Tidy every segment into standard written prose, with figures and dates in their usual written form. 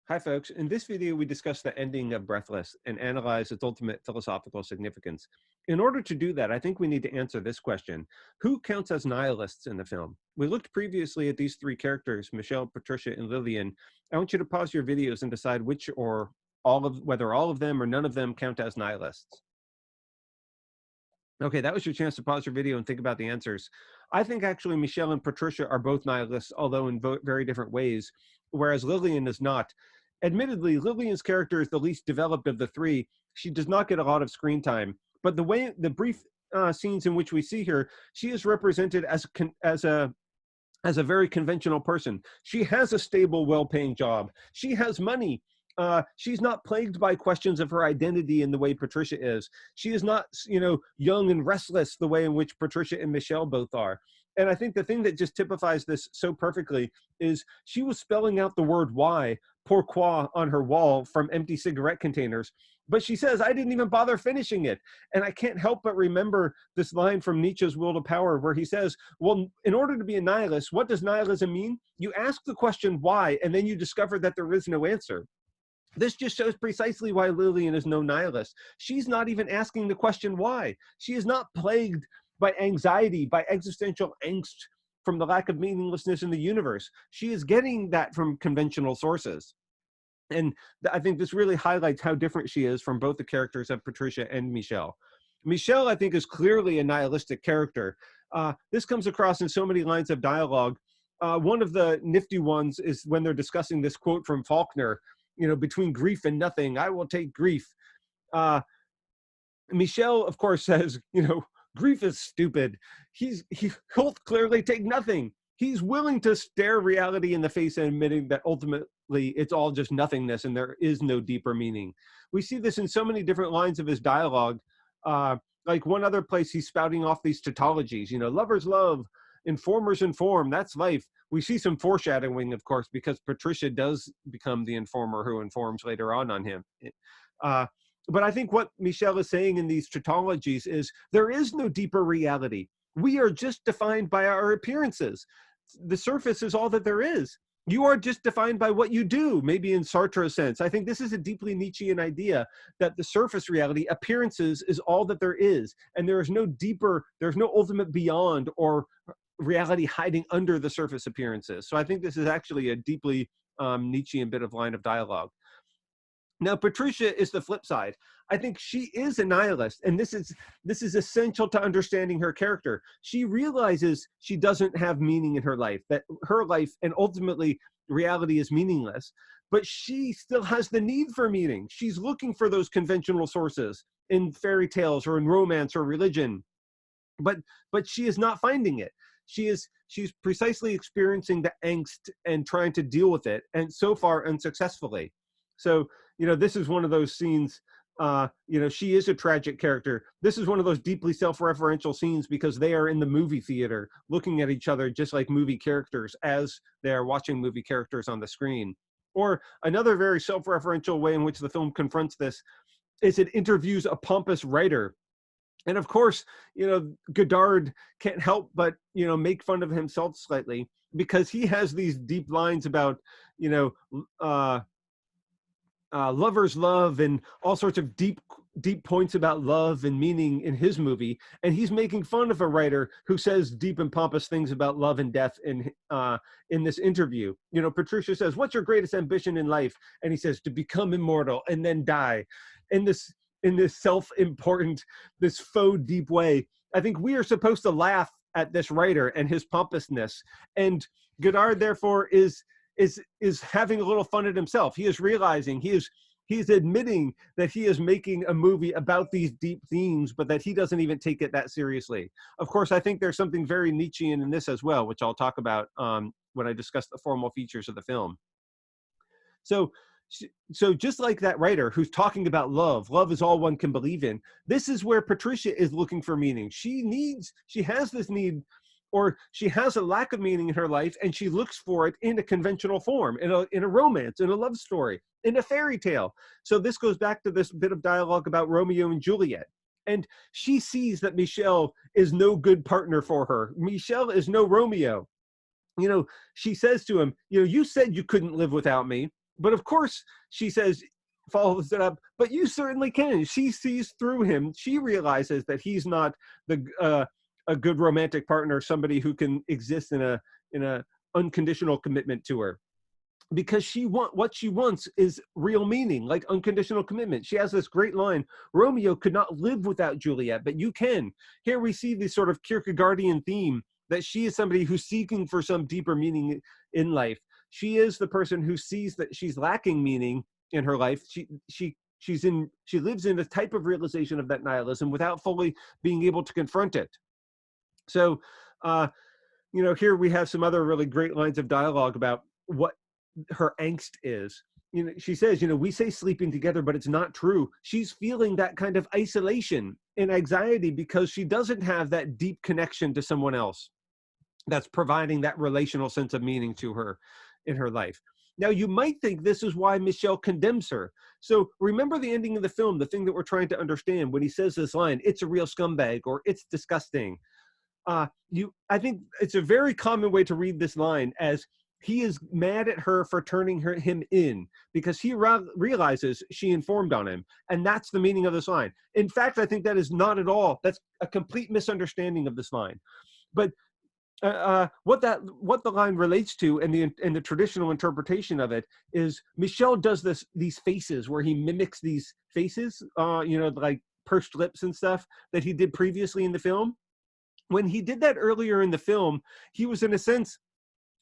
Hi, folks. In this video, we discuss the ending of Breathless and analyze its ultimate philosophical significance. In order to do that, I think we need to answer this question. Who counts as nihilists in the film? We looked previously at these three characters, Michelle, Patricia, and Lillian. I want you to pause your videos and decide which or whether all of them or none of them count as nihilists. Okay, that was your chance to pause your video and think about the answers. I think actually Michelle and Patricia are both nihilists, although in very different ways, whereas Lillian is not. Admittedly, Lillian's character is the least developed of the three. She does not get a lot of screen time, but the brief scenes in which we see her, she is represented as a very conventional person. She has a stable, well-paying job. She has money. She's not plagued by questions of her identity in the way Patricia is. She is not, young and restless the way in which Patricia and Michelle both are. And I think the thing that just typifies this so perfectly is she was spelling out the word why, pourquoi, on her wall from empty cigarette containers. But she says, I didn't even bother finishing it. And I can't help but remember this line from Nietzsche's Will to Power where he says, well, in order to be a nihilist, what does nihilism mean? You ask the question why, and then you discover that there is no answer. This just shows precisely why Lillian is no nihilist. She's not even asking the question why. She is not plagued by anxiety, by existential angst from the lack of meaninglessness in the universe. She is getting that from conventional sources. And I think this really highlights how different she is from both the characters of Patricia and Michelle. Michelle, I think, is clearly a nihilistic character. This comes across in so many lines of dialogue. One of the nifty ones is when they're discussing this quote from Faulkner, between grief and nothing, I will take grief. Michelle, of course, says, grief is stupid. He'll clearly take nothing. He's willing to stare reality in the face and admitting that ultimately it's all just nothingness and there is no deeper meaning. We see this in so many different lines of his dialogue. Like one other place, he's spouting off these tautologies, lovers love, informers inform, that's life. We see some foreshadowing, of course, because Patricia does become the informer who informs later on him. But I think what Michelle is saying in these tautologies is there is no deeper reality. We are just defined by our appearances. The surface is all that there is. You are just defined by what you do, maybe in Sartre's sense. I think this is a deeply Nietzschean idea that the surface reality, appearances, is all that there is. And there is no deeper, there's no ultimate beyond or reality hiding under the surface appearances. So I think this is actually a deeply Nietzschean bit of line of dialogue. Now, Patricia is the flip side. I think she is a nihilist, and this is essential to understanding her character. She realizes she doesn't have meaning in her life, that her life and ultimately reality is meaningless, but she still has the need for meaning. She's looking for those conventional sources in fairy tales or in romance or religion, but she is not finding it. She's precisely experiencing the angst and trying to deal with it, and so far unsuccessfully. So, this is one of those scenes, she is a tragic character. This is one of those deeply self-referential scenes because they are in the movie theater looking at each other just like movie characters as they are watching movie characters on the screen. Or another very self-referential way in which the film confronts this is it interviews a pompous writer. And of course, Godard can't help but, make fun of himself slightly because he has these deep lines about, lovers love and all sorts of deep points about love and meaning in his movie, and he's making fun of a writer who says deep and pompous things about love and death in this interview. Patricia says, what's your greatest ambition in life? And he says, to become immortal and then die. In this self-important, this faux deep way. I think we are supposed to laugh at this writer and his pompousness, and Godard therefore is having a little fun at himself. He is realizing, he's admitting that he is making a movie about these deep themes, but that he doesn't even take it that seriously. Of course, I think there's something very Nietzschean in this as well, which I'll talk about when I discuss the formal features of the film. So just like that writer who's talking about love is all one can believe in. This is where Patricia is looking for meaning. She has this need, or she has a lack of meaning in her life, and she looks for it in a conventional form, in a romance, in a love story, in a fairy tale. So this goes back to this bit of dialogue about Romeo and Juliet. And she sees that Michelle is no good partner for her. Michelle is no Romeo. She says to him, you said you couldn't live without me. but of course, she says, follows it up, but you certainly can. She sees through him. She realizes that he's not a good romantic partner, somebody who can exist in a unconditional commitment to her, because what she wants is real meaning, like unconditional commitment. She has this great line: Romeo could not live without Juliet, but you can. Here we see this sort of Kierkegaardian theme, that she is somebody who's seeking for some deeper meaning in life. She is the person who sees that she's lacking meaning in her life. She lives in a type of realization of that nihilism without fully being able to confront it. So here we have some other really great lines of dialogue about what her angst is. She says, we say sleeping together, but it's not true. She's feeling that kind of isolation and anxiety because she doesn't have that deep connection to someone else that's providing that relational sense of meaning to her in her life. Now, you might think this is why Michel condemns her. So remember the ending of the film, the thing that we're trying to understand when he says this line, it's a real scumbag, or it's disgusting. I think it's a very common way to read this line as he is mad at her for turning him in because he realizes she informed on him. And that's the meaning of this line. In fact, I think that is not at all. That's a complete misunderstanding of this line. But what the line relates to and the traditional interpretation of it is Michel does these faces where he mimics these faces, like pursed lips and stuff that he did previously in the film. When he did that earlier in the film, he was in a sense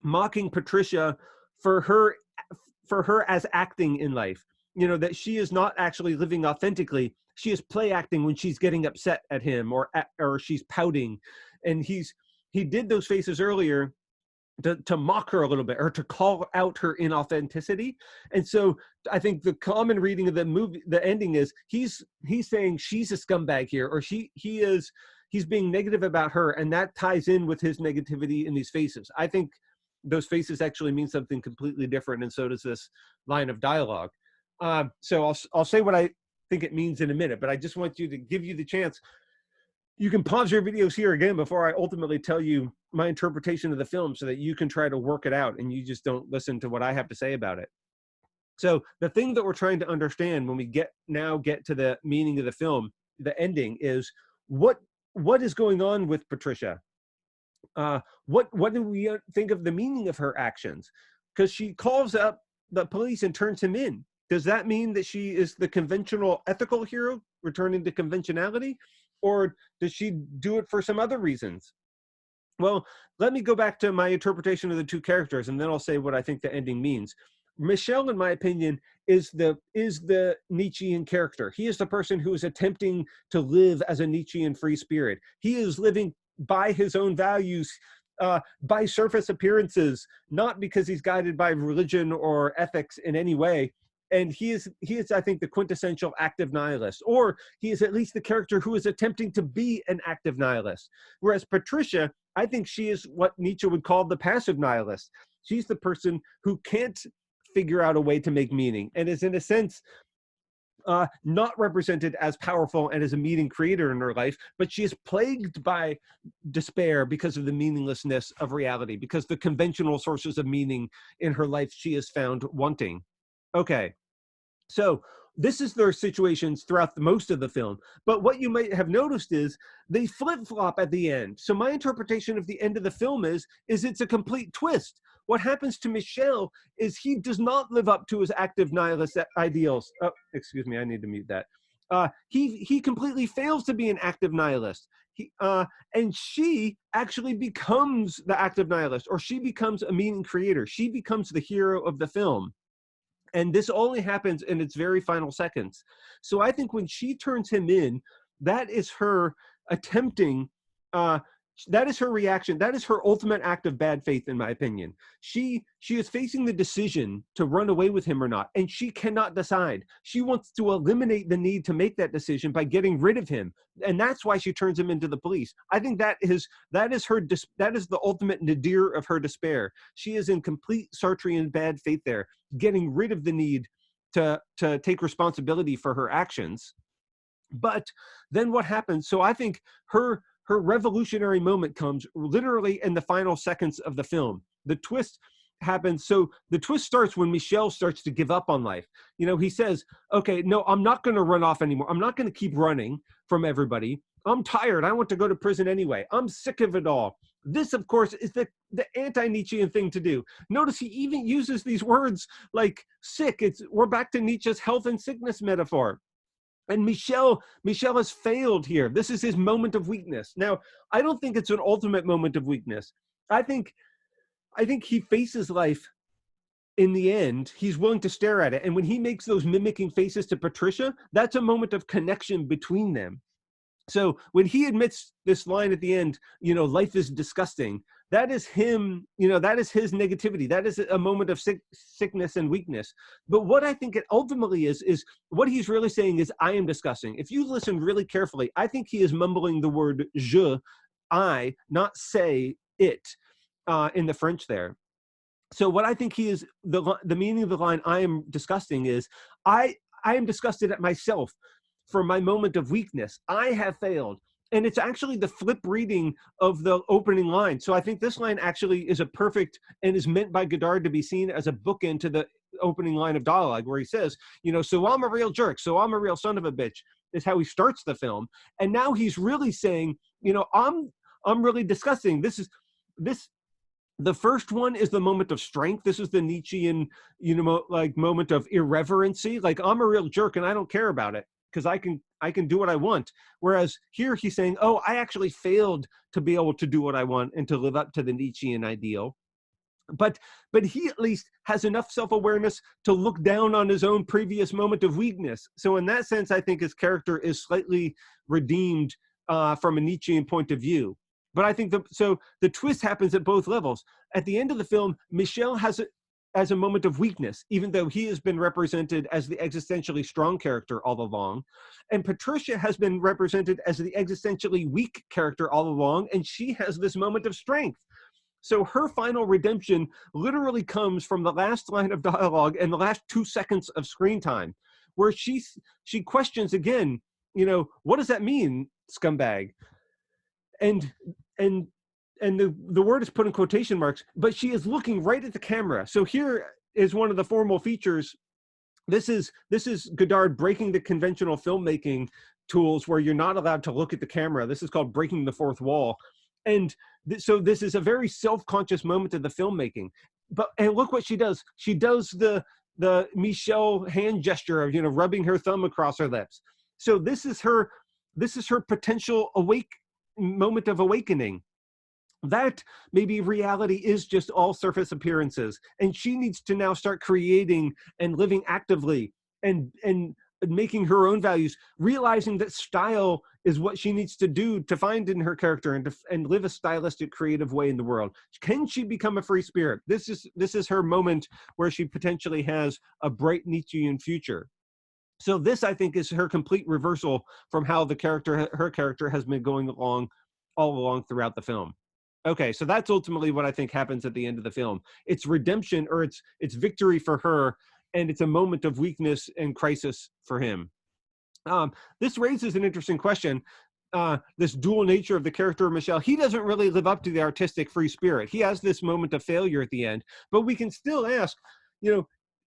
mocking Patricia for her as acting in life, that she is not actually living authentically. She is play acting when she's getting upset at him or she's pouting. And he did those faces earlier to mock her a little bit, or to call out her inauthenticity. And so I think the common reading of the movie, the ending, is he's saying she's a scumbag here, or he's being negative about her, and that ties in with his negativity in these faces. I think those faces actually mean something completely different, and so does this line of dialogue. So I'll say what I think it means in a minute, but I just want to give you the chance. You can pause your videos here again before I ultimately tell you my interpretation of the film, so that you can try to work it out and you just don't listen to what I have to say about it. So the thing that we're trying to understand when we get to the meaning of the film, the ending, is what is going on with Patricia? What do we think of the meaning of her actions? Because she calls up the police and turns him in. Does that mean that she is the conventional ethical hero, returning to conventionality? Or does she do it for some other reasons? Well, let me go back to my interpretation of the two characters, and then I'll say what I think the ending means. Michel, in my opinion, is the Nietzschean character. He is the person who is attempting to live as a Nietzschean free spirit. He is living by his own values, by surface appearances, not because he's guided by religion or ethics in any way. And he is, I think, the quintessential active nihilist, or he is at least the character who is attempting to be an active nihilist. Whereas Patricia, I think she is what Nietzsche would call the passive nihilist. She's the person who can't figure out a way to make meaning, and is in a sense not represented as powerful and as a meaning creator in her life, but she is plagued by despair because of the meaninglessness of reality, because the conventional sources of meaning in her life she has found wanting. Okay. So this is their situations throughout most of the film. But what you might have noticed is they flip-flop at the end. So my interpretation of the end of the film is it's a complete twist. What happens to Michel is he does not live up to his active nihilist ideals. Oh, excuse me, I need to mute that. He completely fails to be an active nihilist. And she actually becomes the active nihilist, or she becomes a meaning creator. She becomes the hero of the film. And this only happens in its very final seconds. So I think when she turns him in, that is her attempting, that is her reaction. That is her ultimate act of bad faith, in my opinion. She is facing the decision to run away with him or not, and she cannot decide. She wants to eliminate the need to make that decision by getting rid of him, and that's why she turns him into the police. I think that is the ultimate nadir of her despair. She is in complete Sartrean bad faith there, getting rid of the need to take responsibility for her actions. But then what happens? So I think her revolutionary moment comes literally in the final seconds of the film. The twist, happens. So the twist starts when Michel starts to give up on life. He says, okay, no, I'm not going to run off anymore. I'm not going to keep running from everybody. I'm tired. I want to go to prison anyway. I'm sick of it all. This, of course, is the anti-Nietzschean thing to do. Notice he even uses these words like sick. We're back to Nietzsche's health and sickness metaphor. And Michel has failed here. This is his moment of weakness. Now, I don't think it's an ultimate moment of weakness. I think he faces life in the end. He's willing to stare at it. And when he makes those mimicking faces to Patricia, that's a moment of connection between them. So when he admits this line at the end, life is disgusting, that is him, that is his negativity. That is a moment of sickness and weakness. But what I think it ultimately is what he's really saying is, I am disgusting. If you listen really carefully, I think he is mumbling the word je, I, not say, it, in the French there. So what I think he is, the meaning of the line, I am disgusting, is I am disgusted at myself for my moment of weakness. I have failed. And it's actually the flip reading of the opening line. So I think this line actually is a perfect, and is meant by Godard to be seen as a bookend to the opening line of dialogue, where he says, so I'm a real jerk, so I'm a real son of a bitch, is how he starts the film. And now he's really saying, I'm really disgusting. The first one is the moment of strength. This is the Nietzschean, moment of irreverency. Like, I'm a real jerk and I don't care about it because I can do what I want. Whereas here he's saying, oh, I actually failed to be able to do what I want and to live up to the Nietzschean ideal. But he at least has enough self-awareness to look down on his own previous moment of weakness. So in that sense, I think his character is slightly redeemed from a Nietzschean point of view. But I think the twist happens at both levels. At the end of the film, Michel has a moment of weakness, even though he has been represented as the existentially strong character all along. And Patricia has been represented as the existentially weak character all along, and she has this moment of strength. So her final redemption literally comes from the last line of dialogue and the last 2 seconds of screen time, where she questions again, what does that mean, scumbag? And the word is put in quotation marks, but she is looking right at the camera. So here is one of the formal features. This is Godard breaking the conventional filmmaking tools where you're not allowed to look at the camera. This is called breaking the fourth wall. And so this is a very self-conscious moment of the filmmaking. And look what she does. She does the Michel hand gesture of, rubbing her thumb across her lips. So this is her potential moment of awakening, that maybe reality is just all surface appearances, and she needs to now start creating and living actively and making her own values, realizing that style is what she needs to do to find in her character and live a stylistic, creative way in the world. Can she become a free spirit? This is her moment where she potentially has a bright Nietzschean future. So this, I think, is her complete reversal from how her character has been going along all along throughout the film. Okay, so that's ultimately what I think happens at the end of the film. It's redemption, or it's victory for her, and it's a moment of weakness and crisis for him. This raises an interesting question. This dual nature of the character of Michel. He doesn't really live up to the artistic free spirit. He has this moment of failure at the end, but we can still ask,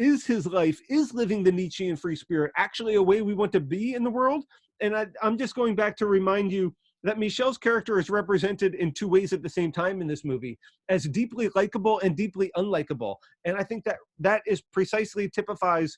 is living the Nietzschean free spirit actually a way we want to be in the world? And I'm just going back to remind you that Michel's character is represented in 2 ways at the same time in this movie, as deeply likable and deeply unlikable. And I think that is precisely typifies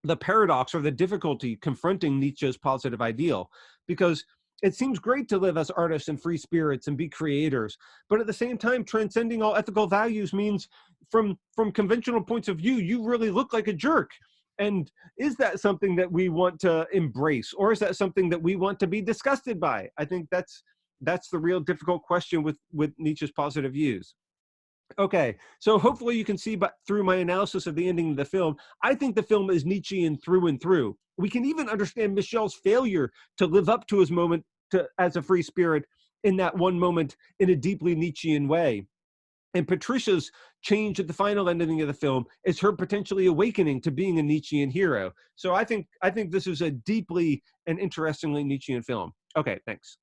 the paradox or the difficulty confronting Nietzsche's positive ideal, because it seems great to live as artists and free spirits and be creators, but at the same time, transcending all ethical values means from conventional points of view, you really look like a jerk. And is that something that we want to embrace, or is that something that we want to be disgusted by? I think that's the real difficult question with Nietzsche's positive views. Okay, so hopefully you can see through my analysis of the ending of the film, I think the film is Nietzschean through and through. We can even understand Michel's failure to live up to his moment as a free spirit in that one moment in a deeply Nietzschean way. And Patricia's change at the final ending of the film is her potentially awakening to being a Nietzschean hero. So I think this is a deeply and interestingly Nietzschean film. Okay, thanks.